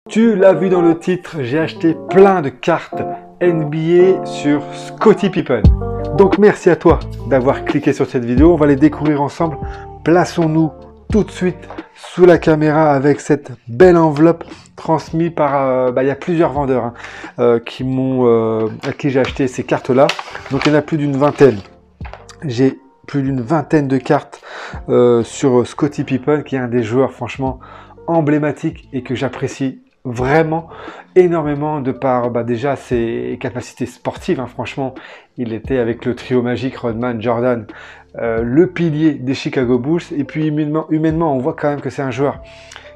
Tu l'as vu dans le titre, j'ai acheté plein de cartes NBA sur Scottie Pippen. Donc merci à toi d'avoir cliqué sur cette vidéo. On va les découvrir ensemble. Plaçons-nous tout de suite sous la caméra avec cette belle enveloppe transmise par... il y a plusieurs vendeurs à qui j'ai acheté ces cartes-là. Donc il y en a plus d'une vingtaine. J'ai plus d'une vingtaine de cartes sur Scottie Pippen, qui est un des joueurs franchement emblématiques et que j'apprécie vraiment énormément de par déjà ses capacités sportives. Franchement, il était avec le trio magique Rodman, Jordan, le pilier des Chicago Bulls. Et puis humainement, on voit quand même que c'est un joueur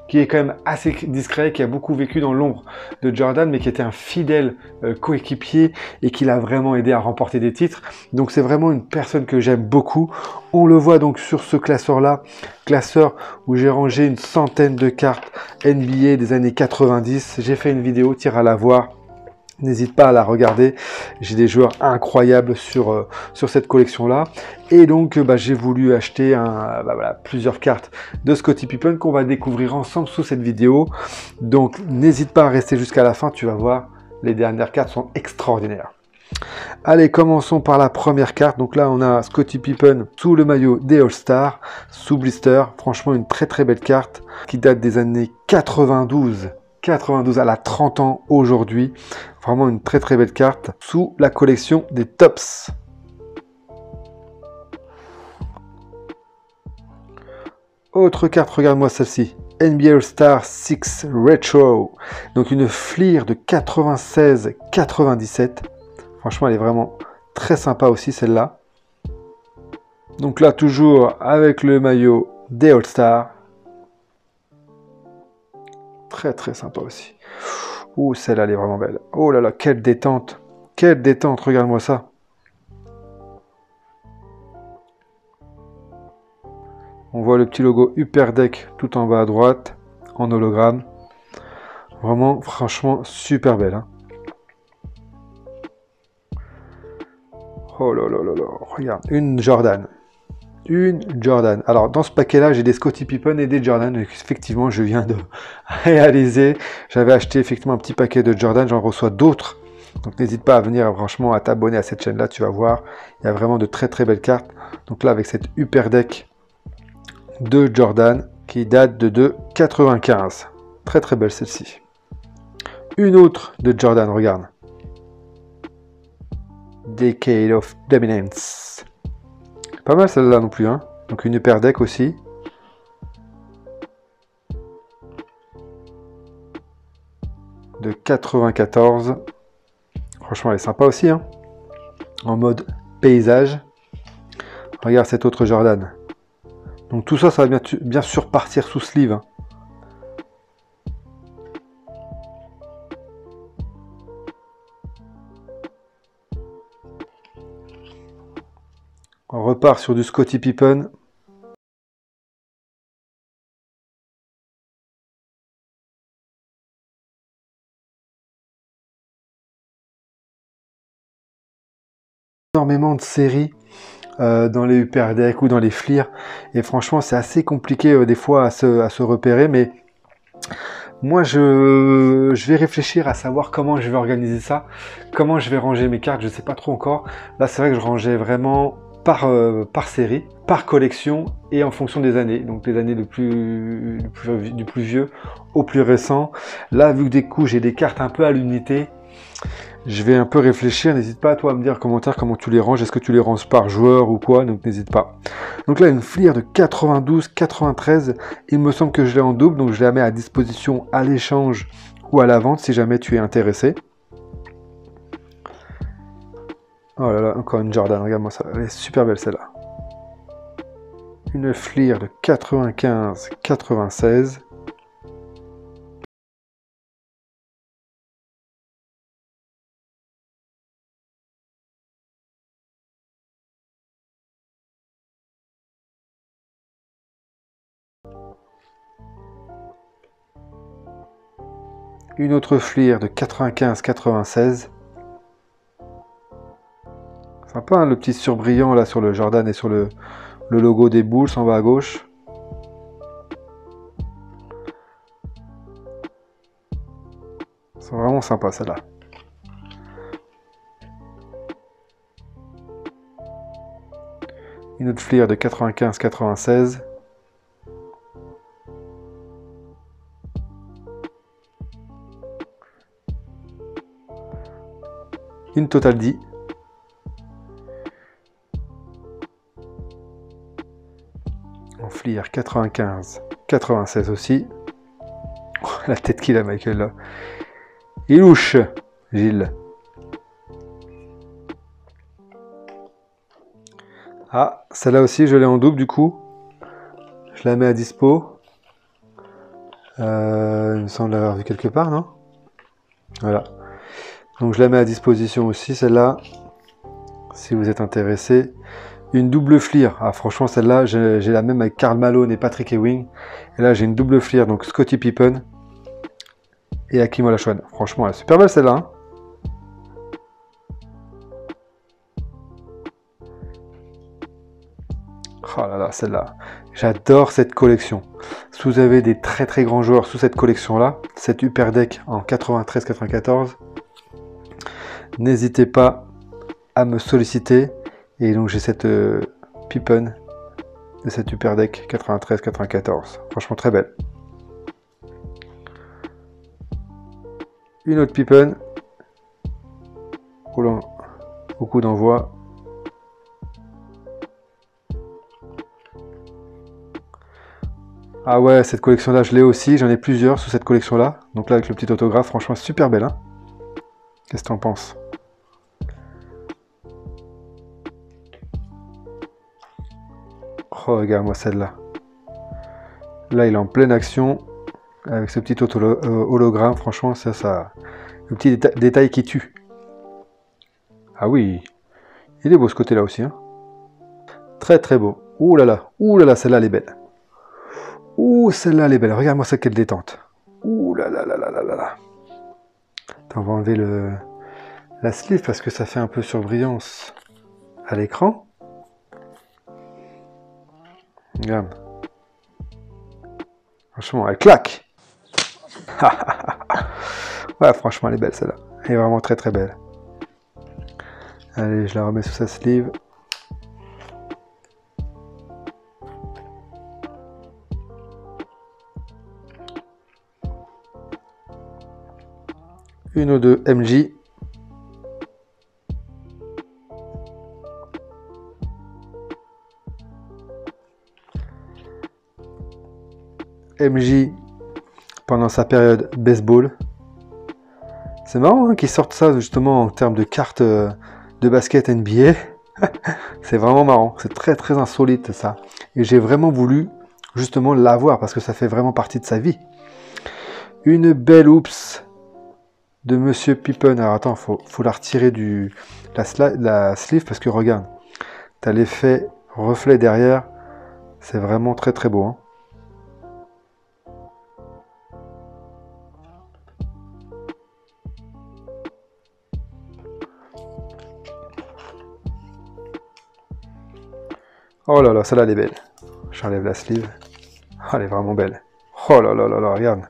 qui est quand même assez discret, qui a beaucoup vécu dans l'ombre de Jordan, mais qui était un fidèle coéquipier et qui l'a vraiment aidé à remporter des titres. Donc c'est vraiment une personne que j'aime beaucoup. On le voit donc sur ce classeur-là, classeur où j'ai rangé une centaine de cartes NBA des années 90. J'ai fait une vidéo, tire à la voir. N'hésite pas à la regarder, j'ai des joueurs incroyables sur cette collection-là. Et donc, j'ai voulu acheter plusieurs cartes de Scottie Pippen qu'on va découvrir ensemble sous cette vidéo. Donc, n'hésite pas à rester jusqu'à la fin, tu vas voir, les dernières cartes sont extraordinaires. Allez, commençons par la première carte. Donc là, on a Scottie Pippen sous le maillot des All-Stars, sous blister. Franchement, une très très belle carte qui date des années 92. 92, elle a 30 ans aujourd'hui. Vraiment une très très belle carte sous la collection des Tops. Autre carte, regarde-moi celle-ci. NBA All-Star 6 Retro. Donc une Fleer de 96-97. Franchement, elle est vraiment très sympa aussi celle-là. Donc là, toujours avec le maillot des All-Stars. Très très sympa aussi. Ouh, celle-là, elle est vraiment belle. Oh là là, quelle détente. Quelle détente, regarde-moi ça. On voit le petit logo Hyperdeck tout en bas à droite, en hologramme. Vraiment, franchement, super belle. Oh là là là là, regarde, une Jordan. Une Jordan. Alors, dans ce paquet-là, j'ai des Scottie Pippen et des Jordan. Effectivement, je viens de réaliser. J'avais acheté effectivement un petit paquet de Jordan. J'en reçois d'autres. Donc, n'hésite pas à venir franchement à t'abonner à cette chaîne-là. Tu vas voir, il y a vraiment de très très belles cartes. Donc là, avec cette Hyperdeck de Jordan qui date de 95. Très très belle celle-ci. Une autre de Jordan, regarde. Decade of Dominance. Pas mal celle-là non plus. Donc une Hyperdeck aussi. De 94. Franchement, elle est sympa aussi. En mode paysage. Regarde cette autre Jordan. Donc tout ça, ça va bien sûr partir sous sleeve. On repart sur du Scottie Pippen. Énormément de séries dans les Hyperdeck ou dans les Fleer. Et franchement, c'est assez compliqué des fois à se repérer. Mais moi, je vais réfléchir à savoir comment je vais organiser ça. Comment je vais ranger mes cartes, je ne sais pas trop encore. Là, c'est vrai que je rangeais vraiment par série, par collection et en fonction des années. Donc les années du plus vieux au plus récent. Là, vu que des coups, j'ai des cartes un peu à l'unité, je vais un peu réfléchir. N'hésite pas à toi à me dire en commentaire comment tu les ranges. Est-ce que tu les ranges par joueur ou quoi? Donc n'hésite pas. Donc là, une Fleer de 92-93. Il me semble que je l'ai en double. Donc je la mets à disposition à l'échange ou à la vente si jamais tu es intéressé. Oh là là, encore une Jordan, regarde-moi ça, elle est super belle celle-là. Une Fleer de 95-96. Une autre Fleer de 95-96. Sympa le petit surbrillant là sur le Jordan et sur le logo des Bulls en bas à gauche. C'est vraiment sympa celle-là. Une autre Fleer de 95-96. Une Total D. En Fleer 95-96 aussi. Oh, la tête qu'il a Michael là. Il louche, Gilles. Ah, celle-là aussi, je l'ai en double du coup. Je la mets à dispo. Il me semble l'avoir vu quelque part, non? Voilà. Donc je la mets à disposition aussi, celle-là. Si vous êtes intéressé. Une double Fleer. Ah, franchement, celle-là, j'ai la même avec Karl Malone et Patrick Ewing. Et là, j'ai une double Fleer, donc Scottie Pippen et Hakeem Olajuwon. Franchement, elle est super belle celle-là. Hein. Oh là là, celle-là. J'adore cette collection. Si vous avez des très très grands joueurs sous cette collection-là, cette Upper Deck en 93-94, n'hésitez pas à me solliciter. Et donc j'ai cette Pippen de cette Upper Deck 93-94. Franchement très belle. Une autre Pippen au coup d'envoi. Ah ouais, cette collection-là, je l'ai aussi. J'en ai plusieurs sous cette collection-là. Donc là, avec le petit autographe, franchement, super belle. Hein. Qu'est-ce que tu en penses? Oh, regarde-moi celle-là. Là, il est en pleine action. Avec ce petit hologramme, franchement, ça... Le petit détail qui tue. Ah oui. Il est beau ce côté-là aussi. Hein. Très très beau. Ouh là là, celle-là, elle est belle. Ouh, celle-là, elle est belle. Regarde-moi ça, quelle détente. Ouh là là là là là là là. Attends, on va enlever la sleeve parce que ça fait un peu surbrillance à l'écran. Regarde. Franchement, elle claque. Ouais, franchement, elle est belle celle-là. Elle est vraiment très très belle. Allez, je la remets sous sa sleeve. Une ou deux MJ. MJ pendant sa période baseball. C'est marrant hein, qu'ils sortent ça justement en termes de cartes de basket NBA. C'est vraiment marrant, c'est très très insolite ça. Et j'ai vraiment voulu justement l'avoir parce que ça fait vraiment partie de sa vie. Une belle oups de Monsieur Pippen. Alors attends, faut la retirer la sleeve parce que regarde, tu as l'effet reflet derrière. C'est vraiment très très beau. Hein. Oh là là, celle-là elle est belle. J'enlève la sleeve. Oh, elle est vraiment belle. Oh là là là là, regarde.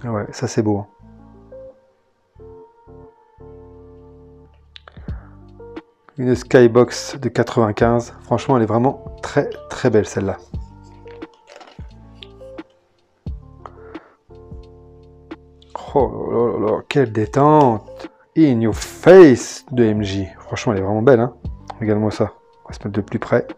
Ouais, ça c'est beau. Une Skybox de 95. Franchement, elle est vraiment très très belle celle-là. Oh là là là, quelle détente! In your face de MJ. Franchement, elle est vraiment belle. Hein. Regarde-moi ça. On va se mettre de plus près.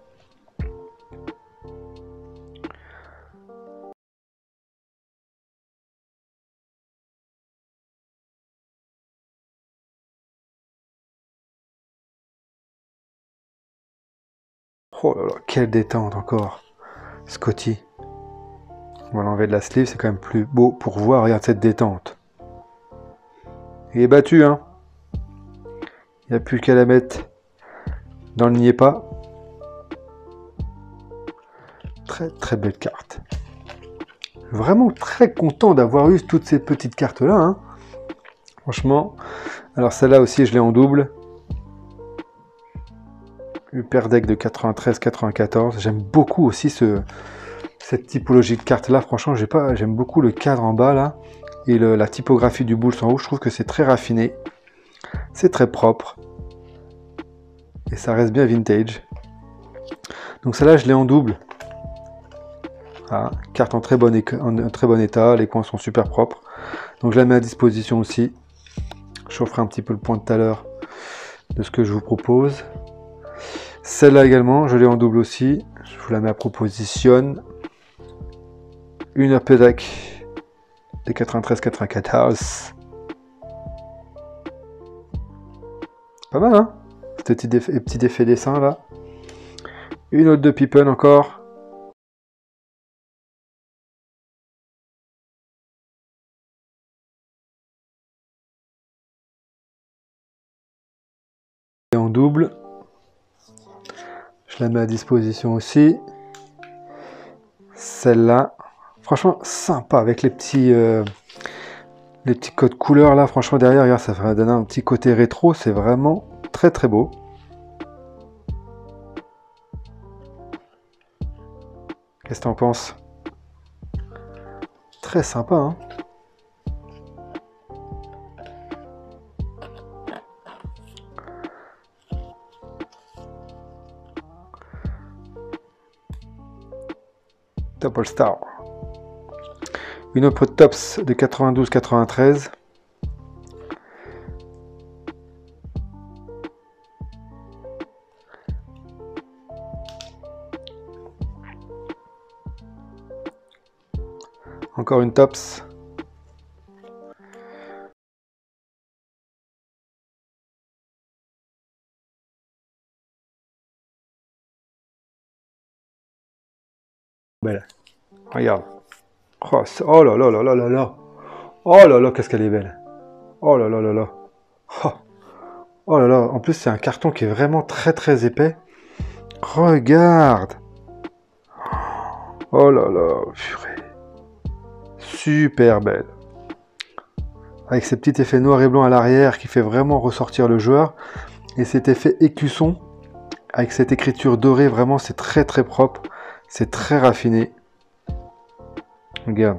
Oh là là, quelle détente encore. Scotty. On va l'enlever de la sleeve, c'est quand même plus beau pour voir. Regarde cette détente. Il est battu, hein. Il n'y a plus qu'à la mettre dans le n'y pas. Très très belle carte. Vraiment très content d'avoir eu toutes ces petites cartes là. Hein. Franchement. Alors celle-là aussi je l'ai en double. Upper Deck de 93-94. J'aime beaucoup aussi cette typologie de carte là. Franchement, j'aime beaucoup le cadre en bas là et la typographie du Bulls en haut. Je trouve que c'est très raffiné, c'est très propre et ça reste bien vintage. Donc celle-là, je l'ai en double. Voilà, carte en très bon état, les coins sont super propres. Donc je la mets à disposition aussi. Je referai un petit peu le point de tout à l'heure de ce que je vous propose. Celle-là également, je l'ai en double aussi. Je vous la mets à proposition. Une Upper Deck de 93-94. Pas mal, hein? Ce petit effet dessin là. Une autre de Pippen encore. Et en double. Je la mets à disposition aussi. Celle-là. Franchement, sympa avec les petits codes couleurs là. Franchement, derrière, regarde, ça va donner un petit côté rétro. C'est vraiment très très beau. Qu'est-ce que t'en penses? Très sympa, hein? Top All Star. Une autre Tops de 92-93. Encore une Tops. Belle. Regarde. Oh là là là là là là. Oh là là, qu'est-ce qu'elle est belle. Oh là là là là. Oh, oh là là. En plus, c'est un carton qui est vraiment très très épais. Regarde. Oh là là. Purée. Super belle. Avec ces petits effets noir et blanc à l'arrière qui fait vraiment ressortir le joueur. Et cet effet écusson. Avec cette écriture dorée, vraiment, c'est très très propre. C'est très raffiné. Regarde.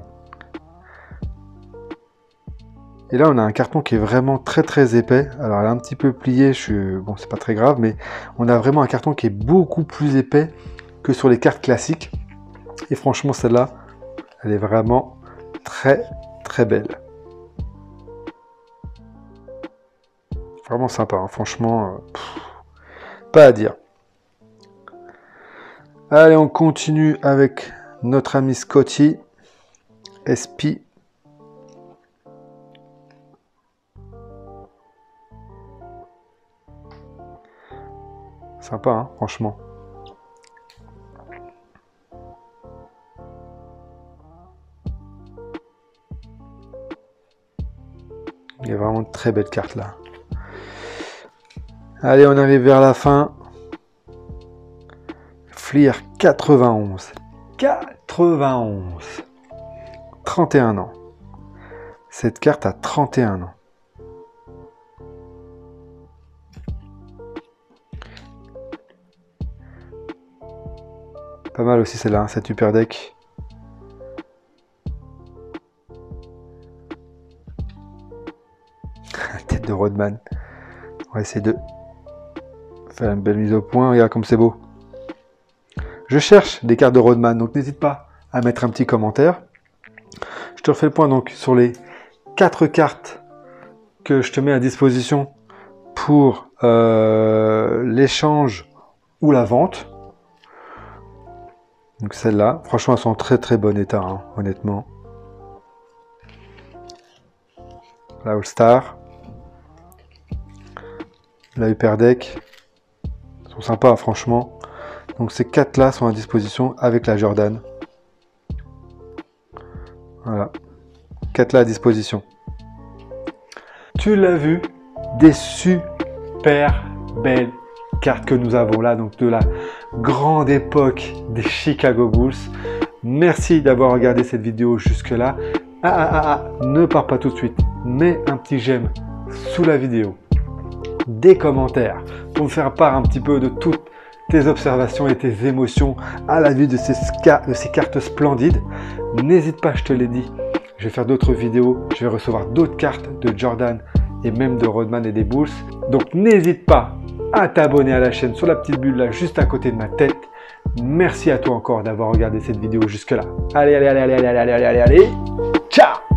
Et là, on a un carton qui est vraiment très très épais. Alors, elle est un petit peu pliée. Bon, c'est pas très grave, mais on a vraiment un carton qui est beaucoup plus épais que sur les cartes classiques. Et franchement, celle-là, elle est vraiment très très belle. Vraiment sympa, hein. Franchement, pas à dire. Allez, on continue avec notre ami Scotty. SP. Sympa, hein, franchement. Il y a vraiment de très belles cartes là. Allez, on arrive vers la fin. Fleer 91. 91. 31 ans. Cette carte a 31 ans. Pas mal aussi celle-là, hein, cette Upper Deck. Tête de Rodman. On va essayer de faire une belle mise au point. Regarde comme c'est beau. Je cherche des cartes de Rodman, donc n'hésite pas à mettre un petit commentaire. Je te refais le point donc sur les 4 cartes que je te mets à disposition pour l'échange ou la vente. Donc celles-là, franchement, elles sont en très très bon état, hein, honnêtement. La All Star, la Upper Deck, elles sont sympas, franchement. Donc ces 4-là sont à disposition avec la Jordan. Voilà, 4 là à disposition. Tu l'as vu, des super belles cartes que nous avons là, donc de la grande époque des Chicago Bulls. Merci d'avoir regardé cette vidéo jusque là. Ne pars pas tout de suite, mets un petit j'aime sous la vidéo, des commentaires pour me faire part un petit peu de toutes tes observations et tes émotions à la vue de ces cartes splendides. N'hésite pas, je te l'ai dit, je vais faire d'autres vidéos, je vais recevoir d'autres cartes de Jordan et même de Rodman et des Bulls. Donc n'hésite pas à t'abonner à la chaîne sur la petite bulle là juste à côté de ma tête. Merci à toi encore d'avoir regardé cette vidéo jusque là. Allez, allez, allez, allez, allez, allez, allez, allez, allez, ciao!